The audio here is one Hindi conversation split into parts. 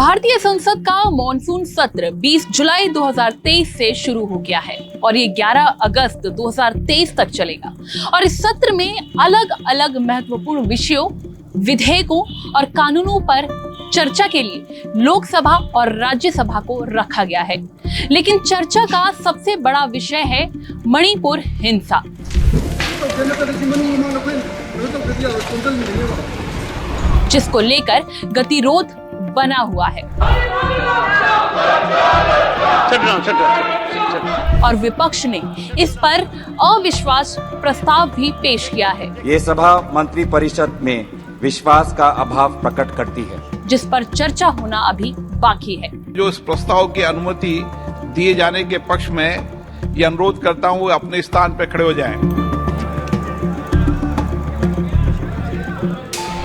भारतीय संसद का मॉनसून सत्र 20 जुलाई 2023 से शुरू हो गया है और ये 11 अगस्त 2023 तक चलेगा। और इस सत्र में अलग अलग महत्वपूर्ण विषयों, विधेयकों और कानूनों पर चर्चा के लिए लोकसभा और राज्यसभा को रखा गया है। लेकिन चर्चा का सबसे बड़ा विषय है मणिपुर हिंसा, जिसको लेकर गतिरोध बना हुआ है और विपक्ष ने इस पर अविश्वास प्रस्ताव भी पेश किया है। ये सभा मंत्री परिषद में विश्वास का अभाव प्रकट करती है, जिस पर चर्चा होना अभी बाकी है। जो इस प्रस्ताव की अनुमति दिए जाने के पक्ष में ये अनुरोध करता हूँ, अपने स्थान पर खड़े हो जाएं।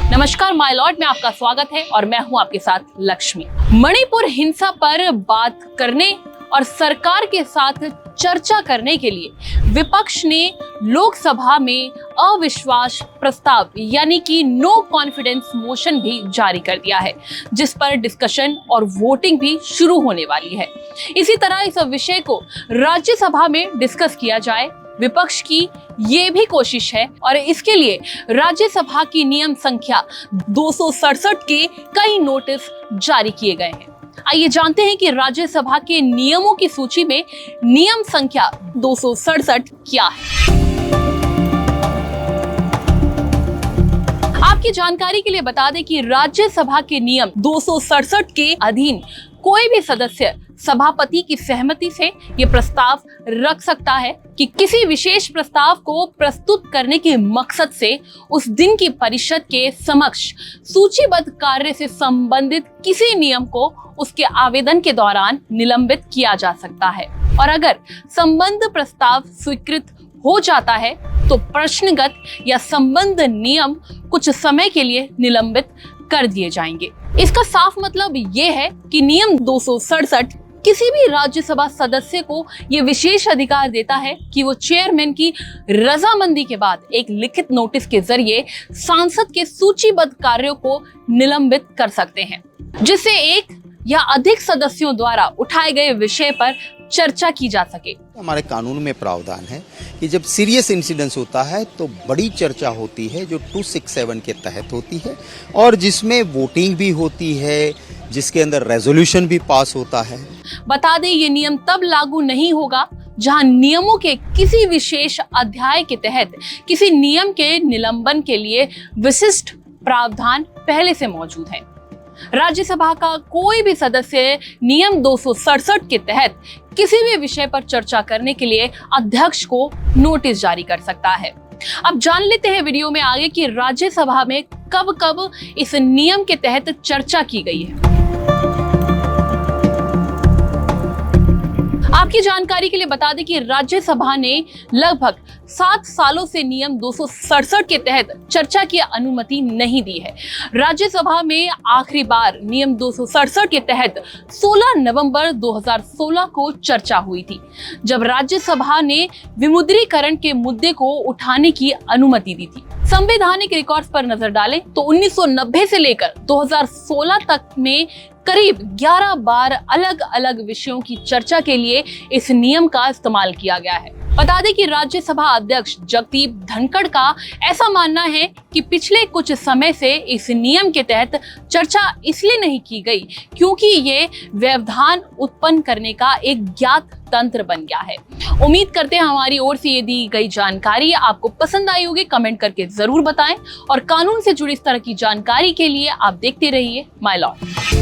नमस्कार माय लॉर्ड में आपका स्वागत है और मैं हूं आपके साथ लक्ष्मी। मणिपुर हिंसा पर बात करने और सरकार के साथ चर्चा करने के लिए विपक्ष ने लोकसभा में अविश्वास प्रस्ताव यानी कि नो कॉन्फिडेंस मोशन भी जारी कर दिया है, जिस पर डिस्कशन और वोटिंग भी शुरू होने वाली है। इसी तरह इस विषय को राज्यसभा में डिस्कस किया जाए, विपक्ष की ये भी कोशिश है और इसके लिए राज्यसभा की नियम संख्या 267 के कई नोटिस जारी किए गए हैं। आइए जानते हैं कि राज्यसभा के नियमों की सूची में नियम संख्या 267 क्या है। आपकी जानकारी के लिए बता दें कि राज्यसभा के नियम 267 के अधीन कोई भी सदस्य सभापति की सहमति से ये प्रस्ताव रख सकता है कि किसी विशेष प्रस्ताव को प्रस्तुत करने के मकसद से उस दिन की परिषद के समक्ष सूचीबद्ध कार्य से संबंधित किसी नियम को उसके आवेदन के दौरान निलंबित किया जा सकता है और अगर संबद्ध प्रस्ताव स्वीकृत हो जाता है तो प्रश्नगत या संबद्ध नियम कुछ समय के लिए निलंबित कर दिए जाएंगे। इसका साफ मतलब ये है कि नियम 267 किसी भी राज्यसभा सदस्य को ये विशेष अधिकार देता है कि वो चेयरमैन की रजामंदी के बाद एक लिखित नोटिस के जरिए सांसद के सूचीबद्ध कार्यों को निलंबित कर सकते हैं, जिससे एक या अधिक सदस्यों द्वारा उठाए गए विषय पर चर्चा की जा सके। हमारे कानून में प्रावधान है कि जब सीरियस इंसिडेंस होता है तो बड़ी चर्चा होती है, जो 267 के तहत होती है और जिसमें वोटिंग भी होती है, जिसके अंदर रेजोल्यूशन भी पास होता है। बता दें ये नियम तब लागू नहीं होगा जहां नियमों के किसी विशेष अध्याय के तहत किसी नियम के निलंबन के लिए विशिष्ट प्रावधान पहले से मौजूद है। राज्यसभा का कोई भी सदस्य नियम 267 के तहत किसी भी विषय पर चर्चा करने के लिए अध्यक्ष को नोटिस जारी कर सकता है। अब जान लेते हैं वीडियो में आगे कि राज्यसभा में कब कब इस नियम के तहत चर्चा की गई है। आपकी जानकारी के लिए बता दें कि राज्यसभा ने लगभग 7 सालों से नियम 267 के तहत चर्चा की अनुमति नहीं दी है। राज्यसभा में आखिरी बार नियम 267 के तहत 16 नवंबर 2016 को चर्चा हुई थी, जब राज्यसभा ने विमुद्रीकरण के मुद्दे को उठाने की अनुमति दी थी। संवैधानिक रिकॉर्ड्स पर नजर डालें तो 1990 से लेकर 2016 तक में करीब 11 बार अलग अलग विषयों की चर्चा के लिए इस नियम का इस्तेमाल किया गया है। बता दें कि राज्यसभा अध्यक्ष जगदीप धनखड़ का ऐसा मानना है कि पिछले कुछ समय से इस नियम के तहत चर्चा इसलिए नहीं की गई क्योंकि ये व्यवधान उत्पन्न करने का एक ज्ञात तंत्र बन गया है। उम्मीद करते हैं हमारी ओर से ये दी गई जानकारी आपको पसंद आई होगी। कमेंट करके जरूर बताएं और कानून से जुड़ी इस तरह की जानकारी के लिए आप देखते रहिए माय लॉर्ड।